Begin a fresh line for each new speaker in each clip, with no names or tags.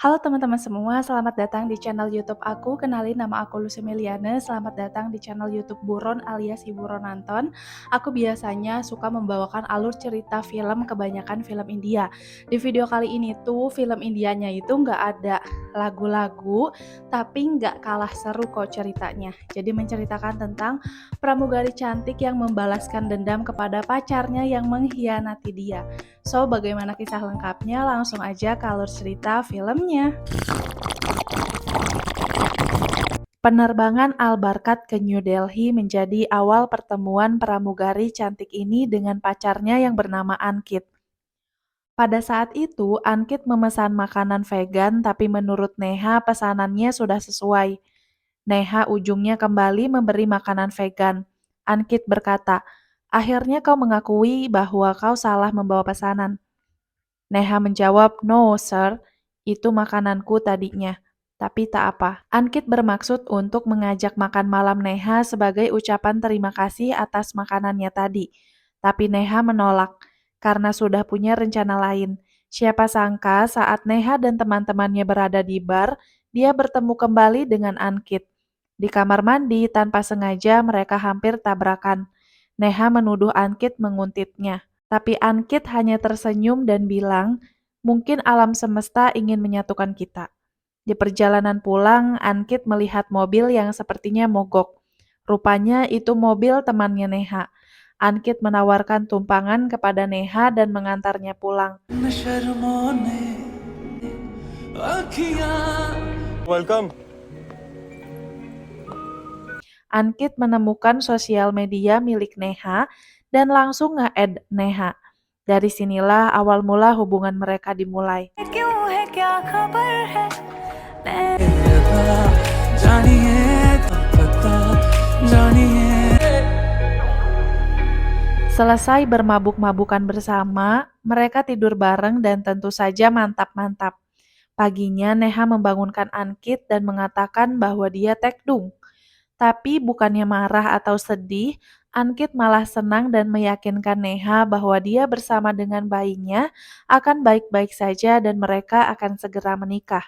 Halo teman-teman semua, selamat datang di channel YouTube aku. Kenalin, nama aku Lucy Meliana. Selamat datang di channel YouTube Buron alias Ibu Ronanton. Aku biasanya suka membawakan alur cerita film, kebanyakan film India. Di video kali ini tuh film Indianya itu nggak ada lagu-lagu, tapi nggak kalah seru kok ceritanya. Jadi menceritakan tentang pramugari cantik yang membalaskan dendam kepada pacarnya yang mengkhianati dia. So, bagaimana kisah lengkapnya? Langsung aja ke alur cerita filmnya. Penerbangan Al-Barkat ke New Delhi menjadi awal pertemuan pramugari cantik ini dengan pacarnya yang bernama Ankit. Pada saat itu, Ankit memesan makanan vegan, tapi menurut Neha pesanannya sudah sesuai. Neha ujungnya kembali memberi makanan vegan. Ankit berkata, "Akhirnya kau mengakui bahwa kau salah membawa pesanan." Neha menjawab, "No, sir, itu makananku tadinya." Tapi tak apa. Ankit bermaksud untuk mengajak makan malam Neha sebagai ucapan terima kasih atas makanannya tadi. Tapi Neha menolak, karena sudah punya rencana lain. Siapa sangka saat Neha dan teman-temannya berada di bar, dia bertemu kembali dengan Ankit. Di kamar mandi, tanpa sengaja mereka hampir tabrakan. Neha menuduh Ankit menguntitnya. Tapi Ankit hanya tersenyum dan bilang, "Mungkin alam semesta ingin menyatukan kita." Di perjalanan pulang, Ankit melihat mobil yang sepertinya mogok. Rupanya itu mobil temannya Neha. Ankit menawarkan tumpangan kepada Neha dan mengantarnya pulang.
Welcome.
Ankit menemukan sosial media milik Neha dan langsung nge-add Neha. Dari sinilah awal mula hubungan mereka dimulai. Selesai bermabuk-mabukan bersama, mereka tidur bareng dan tentu saja mantap-mantap. Paginya Neha membangunkan Ankit dan mengatakan bahwa dia tekdung. Tapi bukannya marah atau sedih, Ankit malah senang dan meyakinkan Neha bahwa dia bersama dengan bayinya akan baik-baik saja dan mereka akan segera menikah.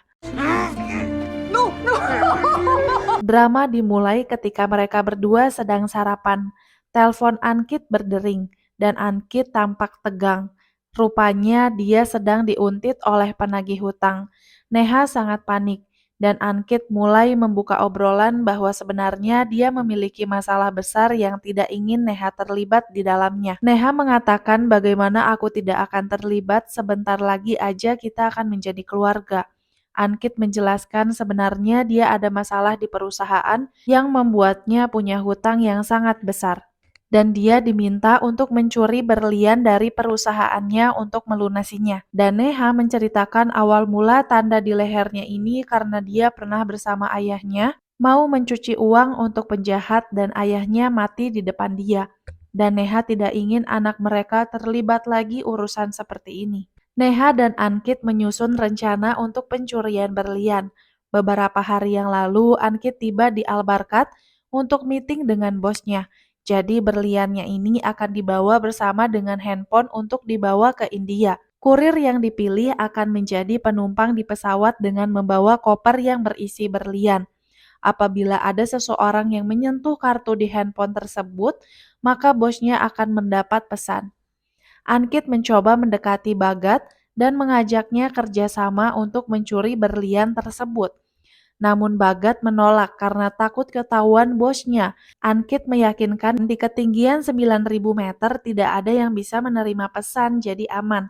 Drama dimulai ketika mereka berdua sedang sarapan. Telepon Ankit berdering dan Ankit tampak tegang. Rupanya dia sedang diuntit oleh penagih hutang. Neha sangat panik dan Ankit mulai membuka obrolan bahwa sebenarnya dia memiliki masalah besar yang tidak ingin Neha terlibat di dalamnya. Neha mengatakan, "Bagaimana aku tidak akan terlibat, sebentar lagi aja kita akan menjadi keluarga." Ankit menjelaskan sebenarnya dia ada masalah di perusahaan yang membuatnya punya hutang yang sangat besar. Dan dia diminta untuk mencuri berlian dari perusahaannya untuk melunasinya. Dan Neha menceritakan awal mula tanda di lehernya ini karena dia pernah bersama ayahnya mau mencuci uang untuk penjahat dan ayahnya mati di depan dia. Dan Neha tidak ingin anak mereka terlibat lagi urusan seperti ini. Neha dan Ankit menyusun rencana untuk pencurian berlian. Beberapa hari yang lalu, Ankit tiba di Albarkat untuk meeting dengan bosnya. Jadi berliannya ini akan dibawa bersama dengan handphone untuk dibawa ke India. Kurir yang dipilih akan menjadi penumpang di pesawat dengan membawa koper yang berisi berlian. Apabila ada seseorang yang menyentuh kartu di handphone tersebut, maka bosnya akan mendapat pesan. Ankit mencoba mendekati Bhagat dan mengajaknya kerjasama untuk mencuri berlian tersebut. Namun Bhagat menolak karena takut ketahuan bosnya. Ankit meyakinkan di ketinggian 9.000 meter tidak ada yang bisa menerima pesan, jadi aman.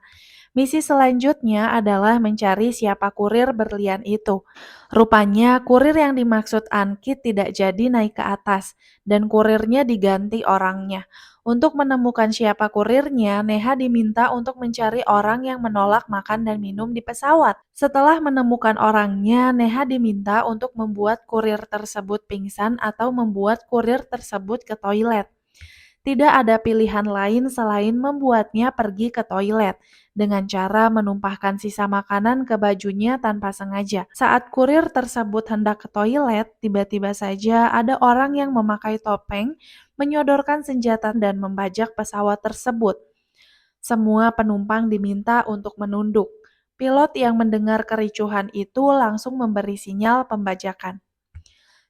Misi selanjutnya adalah mencari siapa kurir berlian itu. Rupanya kurir yang dimaksud Ankit tidak jadi naik ke atas dan kurirnya diganti orangnya. Untuk menemukan siapa kurirnya, Neha diminta untuk mencari orang yang menolak makan dan minum di pesawat. Setelah menemukan orangnya, Neha diminta untuk membuat kurir tersebut pingsan atau membuat kurir tersebut ke toilet. Tidak ada pilihan lain selain membuatnya pergi ke toilet dengan cara menumpahkan sisa makanan ke bajunya tanpa sengaja. Saat kurir tersebut hendak ke toilet, tiba-tiba saja ada orang yang memakai topeng, menyodorkan senjata dan membajak pesawat tersebut. Semua penumpang diminta untuk menunduk. Pilot yang mendengar kericuhan itu langsung memberi sinyal pembajakan.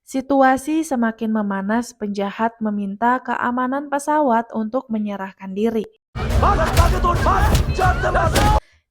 Situasi semakin memanas, penjahat meminta keamanan pesawat untuk menyerahkan diri.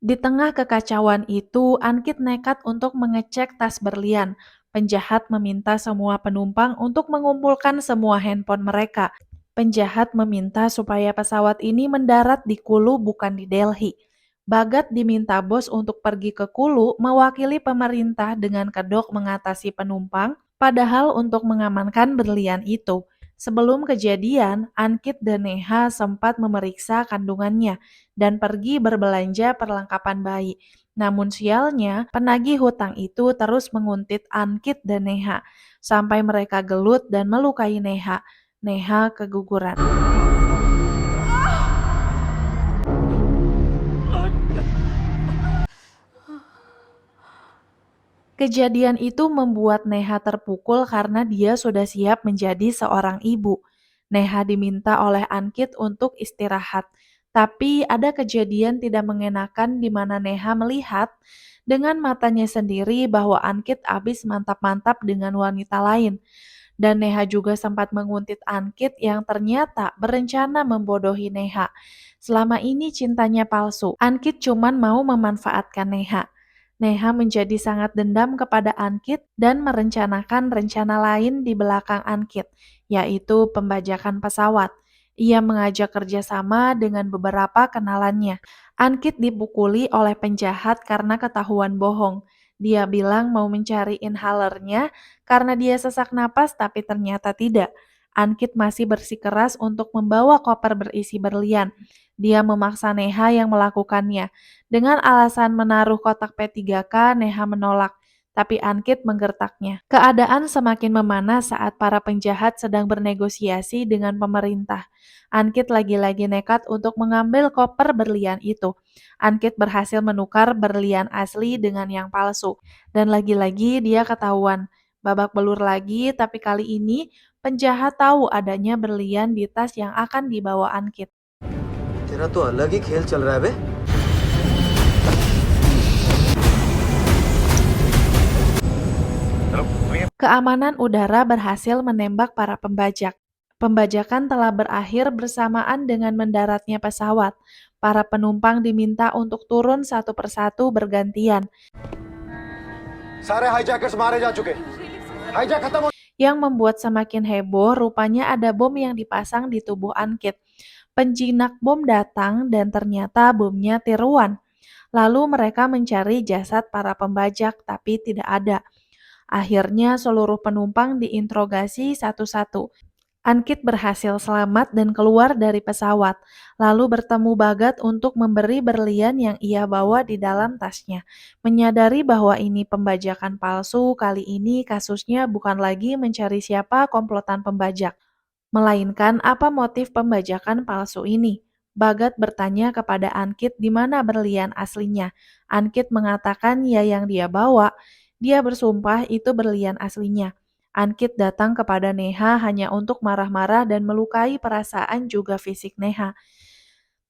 Di tengah kekacauan itu, Ankit nekat untuk mengecek tas berlian. Penjahat meminta semua penumpang untuk mengumpulkan semua handphone mereka. Penjahat meminta supaya pesawat ini mendarat di Kulu bukan di Delhi. Bagat diminta bos untuk pergi ke Kulu mewakili pemerintah dengan kedok mengatasi penumpang, padahal untuk mengamankan berlian itu. Sebelum kejadian, Ankit dan Neha sempat memeriksa kandungannya dan pergi berbelanja perlengkapan bayi. Namun sialnya, penagih hutang itu terus menguntit Ankit dan Neha sampai mereka gelut dan melukai Neha. Neha keguguran. Kejadian itu membuat Neha terpukul karena dia sudah siap menjadi seorang ibu. Neha diminta oleh Ankit untuk istirahat, tapi ada kejadian tidak mengenakan di mana Neha melihat dengan matanya sendiri bahwa Ankit habis mantap-mantap dengan wanita lain. Dan Neha juga sempat menguntit Ankit yang ternyata berencana membodohi Neha. Selama ini cintanya palsu. Ankit cuman mau memanfaatkan Neha. Neha menjadi sangat dendam kepada Ankit dan merencanakan rencana lain di belakang Ankit, yaitu pembajakan pesawat. Ia mengajak kerjasama dengan beberapa kenalannya. Ankit dipukuli oleh penjahat karena ketahuan bohong. Dia bilang mau mencari inhalernya karena dia sesak napas tapi ternyata tidak. Ankit masih bersikeras untuk membawa koper berisi berlian. Dia memaksa Neha yang melakukannya. Dengan alasan menaruh kotak P3K, Neha menolak, tapi Ankit menggertaknya. Keadaan semakin memanas saat para penjahat sedang bernegosiasi dengan pemerintah. Ankit lagi-lagi nekat untuk mengambil koper berlian itu. Ankit berhasil menukar berlian asli dengan yang palsu. Dan lagi-lagi dia ketahuan. Babak belur lagi, tapi kali ini penjahat tahu adanya berlian di tas yang akan dibawa Ankit.
तेरा तो अलग ही खेल चल रहा है बे।
Keamanan udara berhasil menembak para pembajak. Pembajakan telah berakhir bersamaan dengan mendaratnya pesawat. Para penumpang diminta untuk turun satu persatu bergantian.
सारे हाईजैकर्स मारे जा चुके। हाईजैक खत्म हो।
Yang membuat semakin heboh, rupanya ada bom yang dipasang di tubuh Ankit. Penjinak bom datang dan ternyata bomnya tiruan. Lalu mereka mencari jasad para pembajak tapi tidak ada. Akhirnya seluruh penumpang diinterogasi satu-satu. Ankit berhasil selamat dan keluar dari pesawat, lalu bertemu Bagat untuk memberi berlian yang ia bawa di dalam tasnya. Menyadari bahwa ini pembajakan palsu, kali ini kasusnya bukan lagi mencari siapa komplotan pembajak, melainkan apa motif pembajakan palsu ini. Bagat bertanya kepada Ankit di mana berlian aslinya. Ankit mengatakan ya yang dia bawa. Dia bersumpah itu berlian aslinya. Ankit datang kepada Neha hanya untuk marah-marah dan melukai perasaan juga fisik Neha.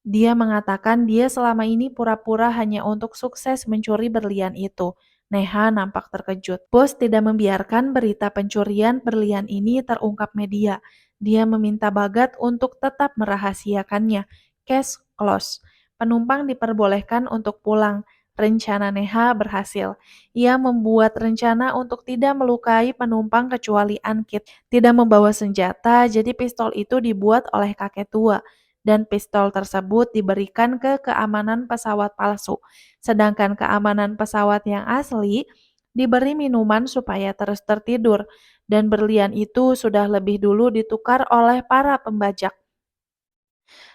Dia mengatakan dia selama ini pura-pura hanya untuk sukses mencuri berlian itu. Neha nampak terkejut. Bos tidak membiarkan berita pencurian berlian ini terungkap media. Dia meminta Bagat untuk tetap merahasiakannya. Case close. Penumpang diperbolehkan untuk pulang. Rencana Neha berhasil. Ia membuat rencana untuk tidak melukai penumpang kecuali Ankit. Tidak membawa senjata, jadi pistol itu dibuat oleh kakek tua. Dan pistol tersebut diberikan ke keamanan pesawat palsu. Sedangkan keamanan pesawat yang asli diberi minuman supaya terus tertidur. Dan berlian itu sudah lebih dulu ditukar oleh para pembajak.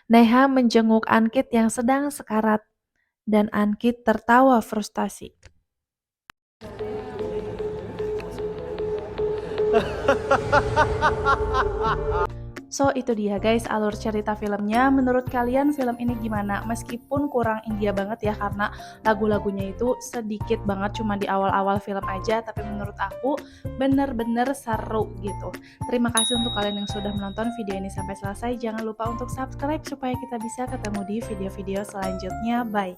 Neha menjenguk Ankit yang sedang sekarat. Dan Ankit tertawa frustasi. So itu dia guys alur cerita filmnya. Menurut kalian film ini gimana? Meskipun kurang India banget ya karena lagu-lagunya itu sedikit banget cuma di awal-awal film aja, tapi menurut aku bener-bener seru gitu. Terima kasih untuk kalian yang sudah menonton video ini sampai selesai. Jangan lupa untuk subscribe supaya kita bisa ketemu di video-video selanjutnya. Bye.